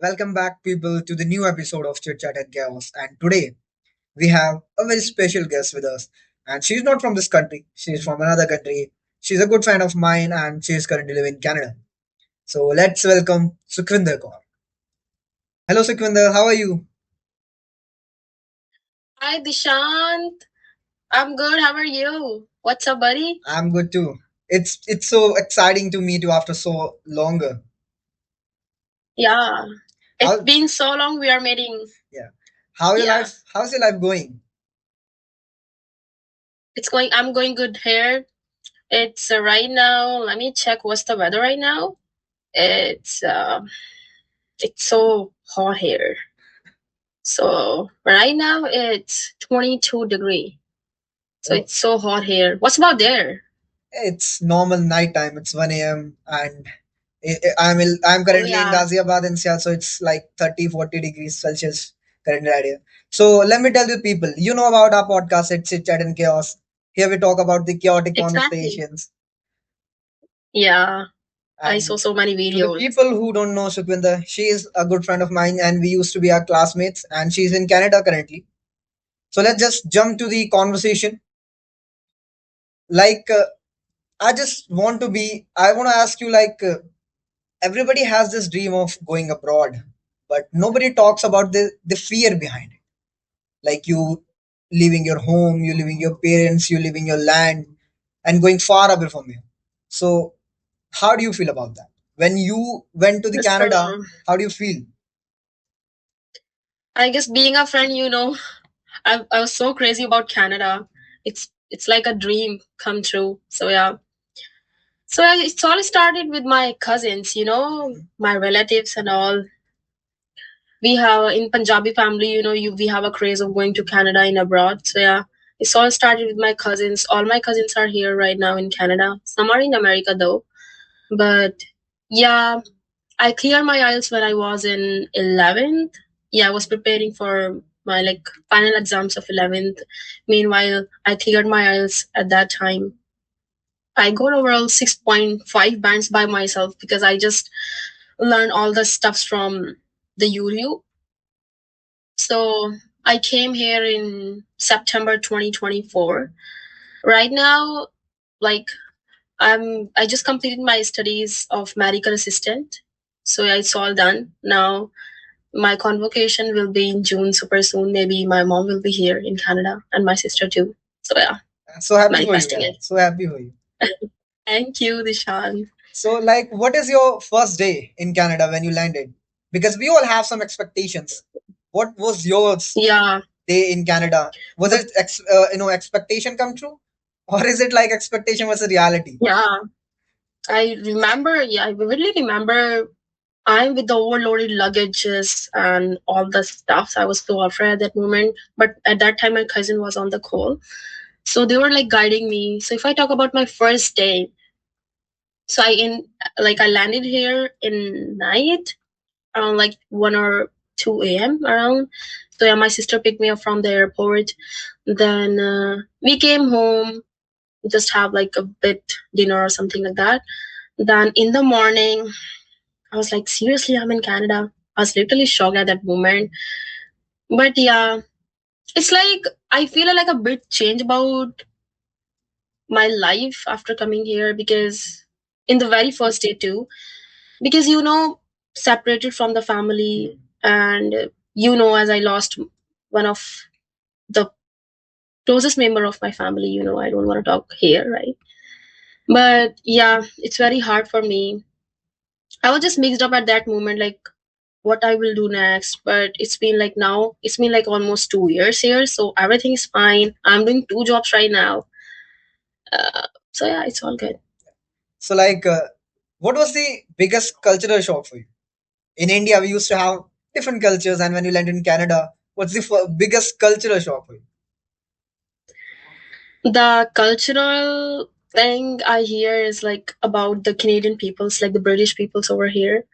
Welcome back, people, to the new episode of Chit Chat Chaos. And today we have a very special guest with us. And she's not from this country, she's from another country. She's a good friend of mine, and she's currently living in Canada. So let's welcome Sukhvinder Kaur. Hello, Sukhvinder, how are you? Hi, Dishant. I'm good. How are you? What's up, buddy? I'm good too. It's so exciting to meet you after so longer. Yeah. It's How been so long we are meeting. yeah. How your Yeah. life how's your life going? I'm going good here. It's right now. Let me check what's the weather right now. It's it's so hot here. So right now it's 22 degree. So Oh, it's so hot here. What's about there? it's normal nighttime. It's 1 a.m. and I'm Oh currently in yeah. Ghaziabad NCR, so it's like 30-40 degrees Celsius currently right here. So let me tell you people, you know about our podcast, it's Chit Chat and Chaos. Here we talk about the chaotic Exactly. conversations. Yeah. I saw And so many to the videos. people who don't know Sukhvinder, she is a good friend of mine and we used to be our classmates and she's in Canada currently. So let's just jump to the conversation. Like, I want to ask you, everybody has this dream of going abroad, but nobody talks about the fear behind it. Like you leaving your home, you leaving your parents, you leaving your land, and going far away from you. So, how do you feel about that? When you went to the Canada, So how do you feel? I guess being a friend, I was so crazy about Canada. It's like a dream come true. So yeah. It's all started with my cousins, my relatives and all. We have in Punjabi family, we have a craze of going to Canada and abroad. So yeah, it's all started with my cousins. All my cousins are here right now in Canada. Some are in America though. But yeah, I cleared my IELTS when I was in 11th. Yeah, I was preparing for my like final exams of 11th. Meanwhile, I cleared my IELTS at that time. I got overall 6.5 bands by myself because I just learned all the stuffs from the YouTube. So I came here in September 2024. Right now, like I just completed my studies of medical assistant. So yeah, it's all done. Now my convocation will be in June super soon. Maybe my mom will be here in Canada and my sister too. So yeah, So happy for you, manifesting yeah. it. So happy for you. Thank you, Dishan. So, like, what is your first day in Canada when you landed? Because we all have some expectations. What was yours Yeah, day in Canada? Was the it expectation come true, or is it like expectation was a reality? yeah. I remember, yeah, I vividly remember I'm with the overloaded luggages and all the stuff. I was so afraid at that moment. But at that time, my cousin was on the call. So they were like guiding me. So if I talk about my first day, so I landed here in night around like 1 or 2 a.m. around. So yeah, my sister picked me up from the airport. Then we came home, just have like a bit dinner or something like that. Then in the morning, I was like, seriously, I'm in Canada. I was literally shocked at that moment. But yeah, it's like I feel like a bit change about my life after coming here because in the very first day too, because separated from the family and as I lost one of the closest member of my family, I don't want to talk here, right? But yeah, it's very hard for me. I was just mixed up at that moment, like what I will do next. But it's been like almost 2 years here, so everything is fine. I'm doing two jobs right now. So yeah, it's all good. So, what was the biggest cultural shock for you? In India, we used to have different cultures, and when you landed in Canada, what's the biggest cultural shock for you? The cultural thing I hear is like about the Canadian peoples, like the British peoples over here.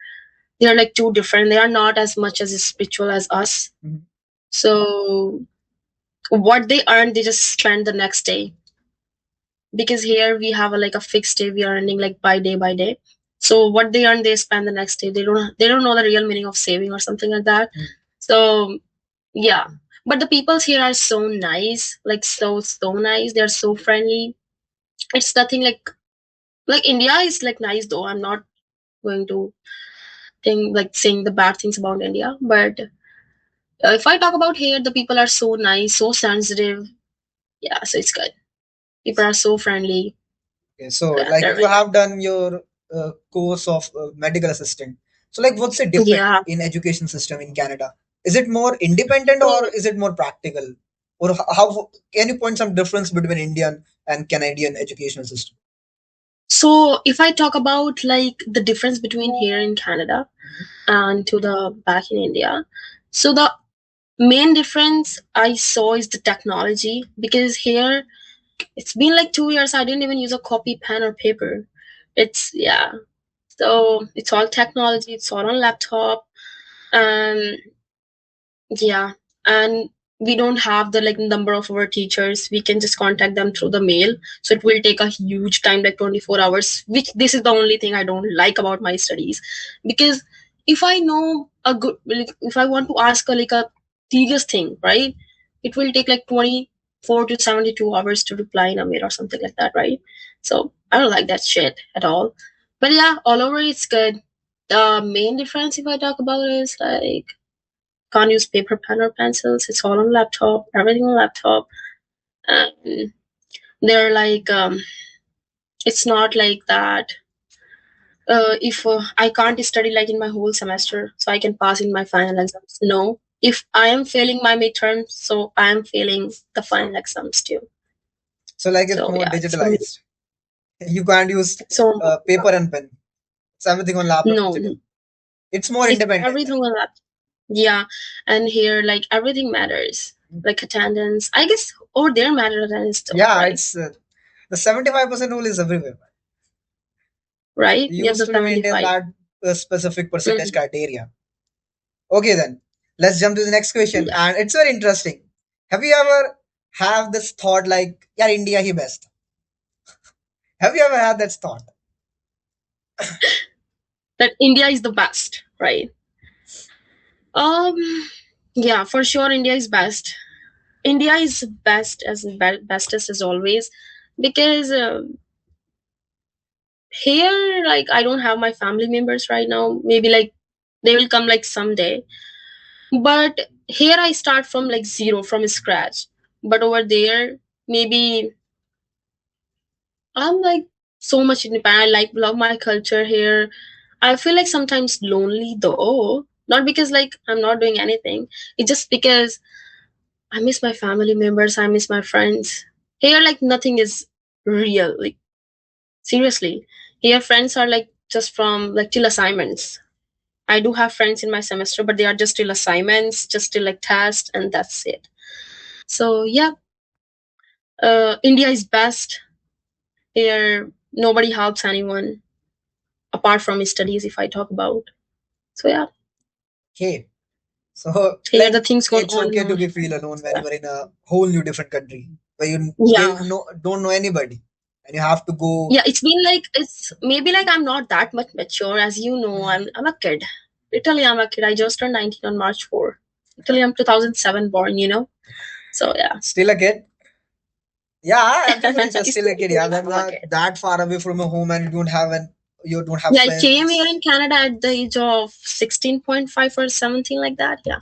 They are like too different. They are not as much as spiritual as us. Mhm. So what they earn, they just spend the next day. Because here we have like a fixed day. We are earning like by day by day. So what they earn, they spend the next day. They don't know the real meaning of saving or something like that. So yeah, but the peoples here are so nice, like so nice. They're so friendly. It's nothing like India is like nice though. I'm not going to think like saying the bad things about India, but if I talk about here, the people are so nice, so sensitive. Yeah, so it's good. People are so friendly. Okay, so Yeah, like they're you very have done your course of medical assistant. So like what's the difference yeah. in education system in Canada? Is it more independent or So is it more practical? Or how can you point some difference between Indian and Canadian educational system? so if I talk about like the difference between here in Canada and to the back in India, so the main difference I saw is the technology because here it's been like 2 years. I didn't even use a copy pen or paper. It's yeah. So it's all technology. It's all on laptop. And yeah, and we don't have the like number of our teachers. We can just contact them through the mail. So it will take a huge time, like 24 hours, which this is the only thing I don't like about my studies. Because if I know a good, like, if I want to ask a, like a serious thing, right, it will take like 24 to 72 hours to reply in a mail or something like that, right? So I don't like that shit at all. But yeah, all over it's good. The main difference, if I talk about, is like can't use paper, pen, or pencils. It's all on laptop. Everything on laptop. And they're like, it's not like that. If I can't study like in my whole semester, so I can pass in my final exams. No. If I am failing my midterms, so I am failing the final exams too. So like it's So more yeah, it's for me. digitalized. You can't use So paper and pen. It's everything on laptop no, digital. It's more it's independent everything then. on laptop. Yeah, and here like everything matters, like attendance. I guess over there matter attendance too, Yeah, right? it's the 75% rule is everywhere. Right? We We have used the to maintain 75. that specific percentage Mhm. criteria. Okay, then let's jump to the next question, Yeah. and it's very interesting. Have you ever have this thought like, "Yeah, India he best"? Have you ever had that thought? That India is the best, right? Um, yeah, for sure, India is best. India is best as bestest as always, because here, like, I don't have my family members right now. Maybe like they will come like someday, but here I start from like zero, from scratch. But over there, maybe I'm like so much independent. I like love my culture here. I feel like sometimes lonely though. Not because like I'm not doing anything. It's just because I miss my family members. I miss my friends. Here, like nothing is real. Like seriously, here friends are like just from like till assignments. I do have friends in my semester, but they are just till assignments, just till like tests, and that's it. So yeah, India is best. Here, nobody helps anyone apart from studies. If I talk about, so yeah, Okay, so here the let things go it's on and okay to on. be feel alone So, when yeah. you are in a whole new different country where you Yeah, don't know anybody and you have to go. yeah, it's been like it's maybe like I'm not that much mature, as you know. I'm a kid. Literally, I'm a kid. I just turned 19 on March 4. Literally, I'm 2007 born. So yeah, Still a kid. Yeah, everybody's just it's still a kid. Yeah, when I'm a not kid. that far away from your home and you don't have Yeah, I came here friends. in Canada at the age of 16.5 or something like that. Yeah.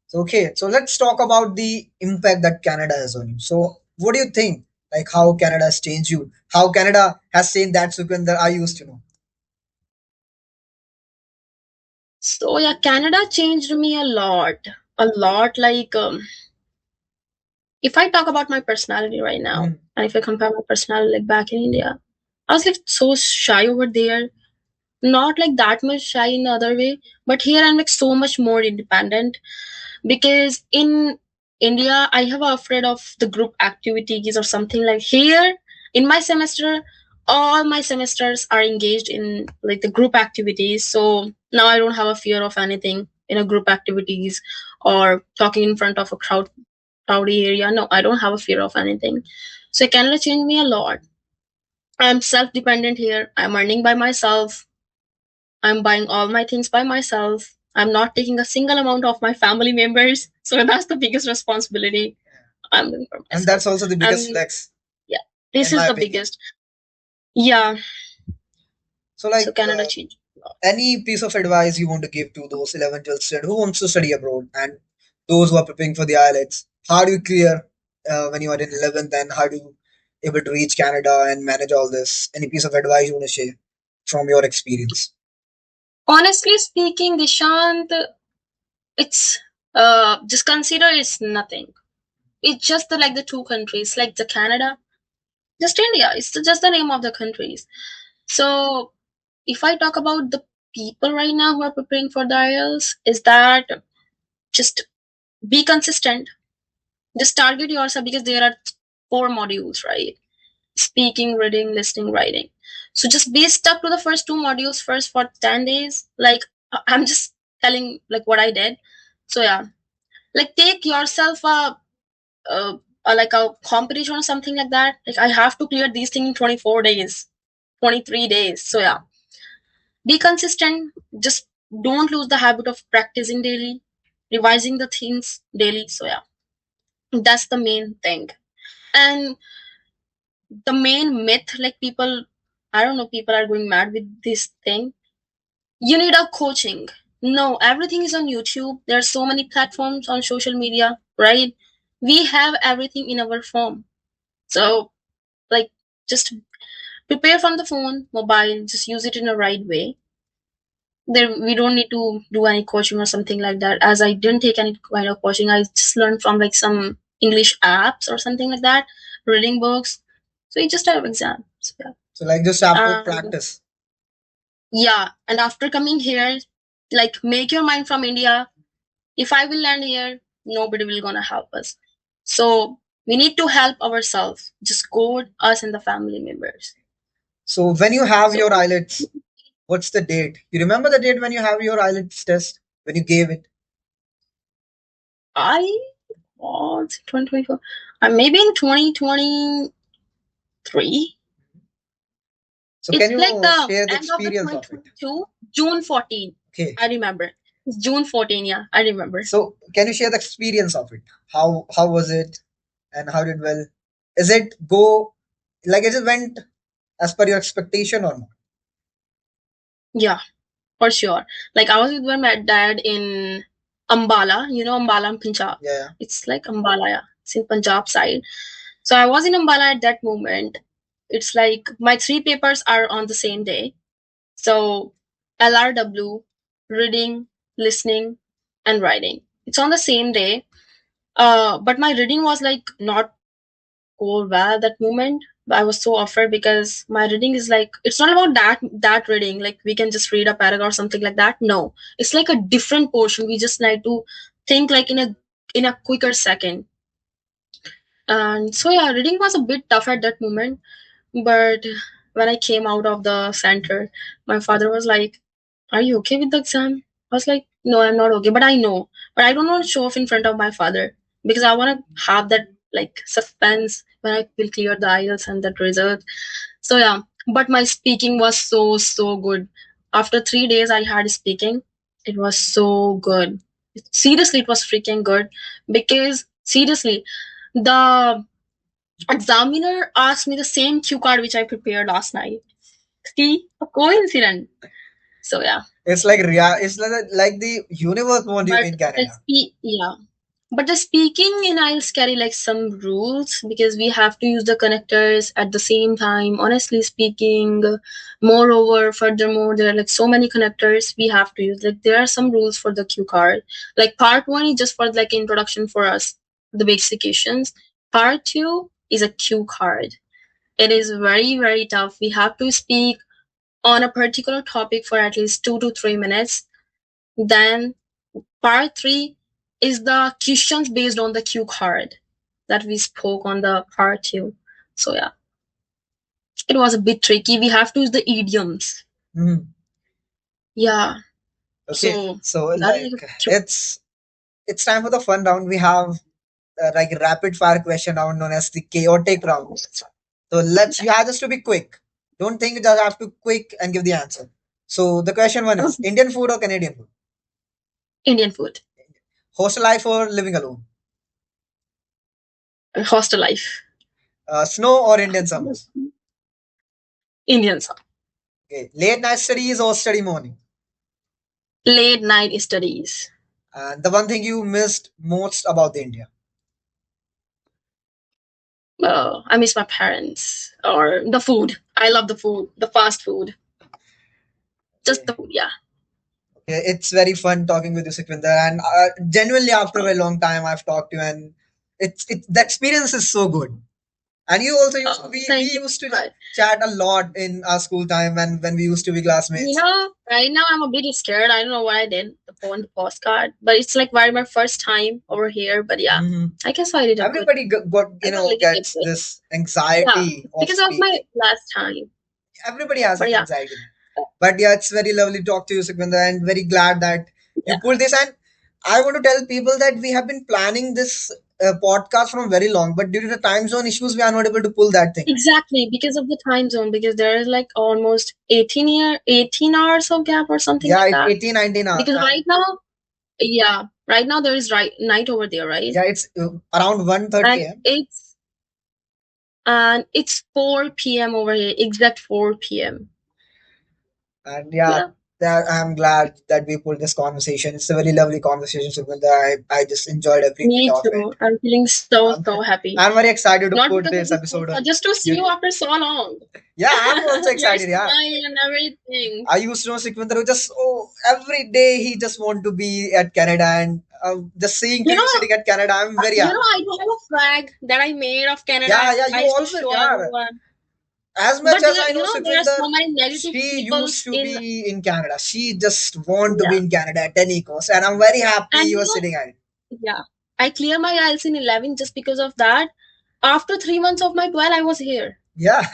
So okay, so let's talk about the impact that Canada has on you. So what do you think? Like how Canada has changed you? How Canada has changed that Sukhvinder I used to know? So yeah, Canada changed me a lot. A lot. Like if I talk about my personality right now, Mhm. and if I compare my personality like back in India, I was like so shy over there. Not like that much shy in the other way, but here I'm like so much more independent because in India I have afraid of the group activities or something. Like here in my semester, all my semesters are engaged in like the group activities. So now I don't have a fear of anything in a group activities or talking in front of a crowdy area. No, I don't have a fear of anything. So Canada changed me a lot. I'm self dependent here. I'm earning by myself. I'm buying all my things by myself. I'm not taking a single amount of my family members. So that's the biggest responsibility I'm doing for And myself. that's also the biggest And flex, yeah, this in is my the opinion. biggest. Yeah. So, So like, Canada changed. any piece of advice you want to give to those 11 12 students who wants to study abroad and those who are preparing for the IELTS? How do you clear when you are in 11th, and how do you able to reach Canada and manage all this? Any piece of advice you want to share from your experience? Honestly speaking, Dishant, it's just consider it's nothing. It's just like the two countries, like the Canada, just India. It's just the name of the countries. So if I talk about the people right now who are preparing for the IELTS, is that just be consistent. Just target yourself because there are four modules, right? Speaking, reading, listening, writing. So just be stuck to the first two modules first for 10 days. Like I'm just telling like what I did. So yeah, like take yourself a, like a competition or something like that. Like I have to clear these things in 24 days, 23 days. So yeah, be consistent. Just don't lose the habit of practicing daily, revising the things daily. So yeah, that's the main thing. And the main myth, like people, I don't know, people are going mad with this thing. You need a coaching. No, everything is on YouTube. There are so many platforms on social media, right? We have everything in our phone. So, like, just prepare from the phone, mobile, just use it in a right way. There, we don't need to do any coaching or something like that. As I didn't take any kind of coaching, I just learned from like some English apps or something like that, reading books. So you just have exams. So, yeah. So, like, just have to And practice. yeah, and after coming here, like make your mind from India. If I will land here, nobody will gonna help us. So we need to help ourselves. Just code us and the family members. So, when you have your So IELTS, what's the date? You remember the date when you have your IELTS test? When you gave it? I was 2024. Maybe in 2023. So, can It's like you the share the end of the experience of it? 2022, June 14. Okay. I remember. It's June 14, yeah, I remember. So, can you share the experience of it? How was it, and how did well? Is it go like is it went as per your expectation or not? Yeah, for sure. Like I was with my dad in Ambala, you know Ambala in Punjab. Yeah, yeah. It's like Ambala, yeah. It's in Punjab side. So I was in Ambala at that moment. It's like my three papers are on the same day. So LRW, reading, listening, and writing. It's on the same day. But my reading was like not go well at that moment. I was so offered because my reading is like it's not about that reading. Like we can just read a paragraph or something like that. No, it's like a different portion. We just need to think like in a quicker second. And so yeah, reading was a bit tough at that moment. But when I came out of the center, my father was like, "Are you okay with the exam?" I was like, "No, I'm not okay, but I know. But I don't want to show off in front of my father because I want to have that like suspense when I will clear the IELTS and that result." So yeah, but my speaking was so good. After 3 days, I had speaking. It was so good. Seriously, it was freaking good because seriously, the examiner asked me the same cue card which I prepared last night. See, a coincidence. So yeah, It's like it's like the universe want you but in Canada. yeah, but the speaking in IELTS carry like some rules because we have to use the connectors at the same time. Honestly speaking, moreover, furthermore, there are like so many connectors we have to use. Like there are some rules for the cue card. Like part one is just for like introduction for us, the basic questions. Part two is a cue card. It is very tough. We have to speak on a particular topic for at least 2 to 3 minutes. Then part three is the questions based on the cue card that we spoke on the part two. So yeah, it was a bit tricky. We have to use the idioms. Mhm. Yeah. Okay, So so that is like it's time for the fun round. We have like rapid fire question round known as the chaotic round. So let's you have just to be quick. Don't think, just have to quick and give the answer. So the question one is Okay. Indian food or Canadian food? Indian food. Hostel life or living alone? Hostel life. Snow or Indian summers? Indian song. Okay. Late night studies or study morning? Late night studies. And the one thing you missed most about the India? I miss my parents or the food. I love the food, the fast food. Just Okay. the food, yeah. Okay, it's very fun talking with you, Sukhvinder, and genuinely after a very long time I've talked to you, and the experience is so good. And you also used to, we Thank you. used to But chat a lot in our school time when we used to be classmates. right now I'm a bit scared. I don't know what I did on the postcard, but it's like my first time over here. But yeah, Mhm. I guess I did a good. Everybody got I got a little bit gets good. this Yeah, anxiety of because of my speaking. last time. Everybody has But that yeah, anxiety. But yeah, it's very lovely to talk to you, Sukhvinder, and very glad that you yeah, pulled this. And I want to tell people that we have been planning this podcast from very long, but due to the time zone issues, we are not able to pull that thing. exactly because of the time zone. Because there is like almost 18 hours of gap or something Yeah, like it's that. 18, 19 hours. Because right now, yeah, right now there is night over there, right? Yeah, it's around 1:30 And a.m. it's 4 p.m. over here, exact 4 p.m. And yeah, Yeah, I'm glad that we pulled this conversation. It's a very lovely conversation, Sukhvinder. I just enjoyed every me bit of it. too. I'm feeling so Um, so happy. I'm very excited to Not put because of this this episode podcast, on just to see you YouTube. after so long. Yeah, I'm also Your excited. Yeah, smile and everything. I used to know Sukhvinder who just every day he just want to be at Canada, and just seeing to You you know, sitting at Canada, I'm very happy. I do have a flag that I made of Canada. Yeah, yeah, you I used to always, show yeah. everyone. As much But as I know there are Sukhvinder, so many negative she people used to in, be in Canada. She just want to be yeah. in Canada at any cost, and I'm very happy And you are sitting at it. yeah, I cleared my IELTS in 11 just because of that. After 3 months of my 12, I was here. Yeah,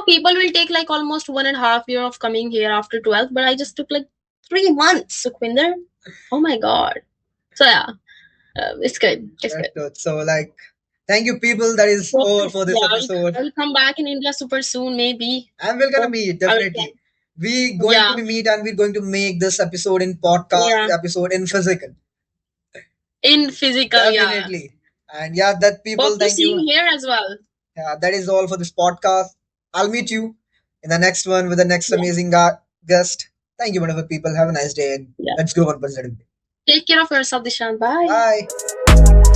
People will take like almost 1.5 year of coming here after 12, but I just took like 3 months, Sukhvinder. Oh my god. So yeah, it's good. It's that's good. good. So like, thank you, people. That is So, all for this yeah, episode, I'll come back in India super soon, maybe. and we're gonna Hope meet I will definitely. We going to yeah, be meet, and we're going to make this episode in podcast yeah, episode in physical. in physical, yeah. Definitely. And yeah, that people, Hope to thank see you you. here as well. Yeah, that is all for this podcast. I'll meet you in the next one with the next Yeah, amazing guest. Thank you, wonderful people. Have a nice day, and yeah. let's grow one positive. Take care of yourself, Dishan. Bye. Bye.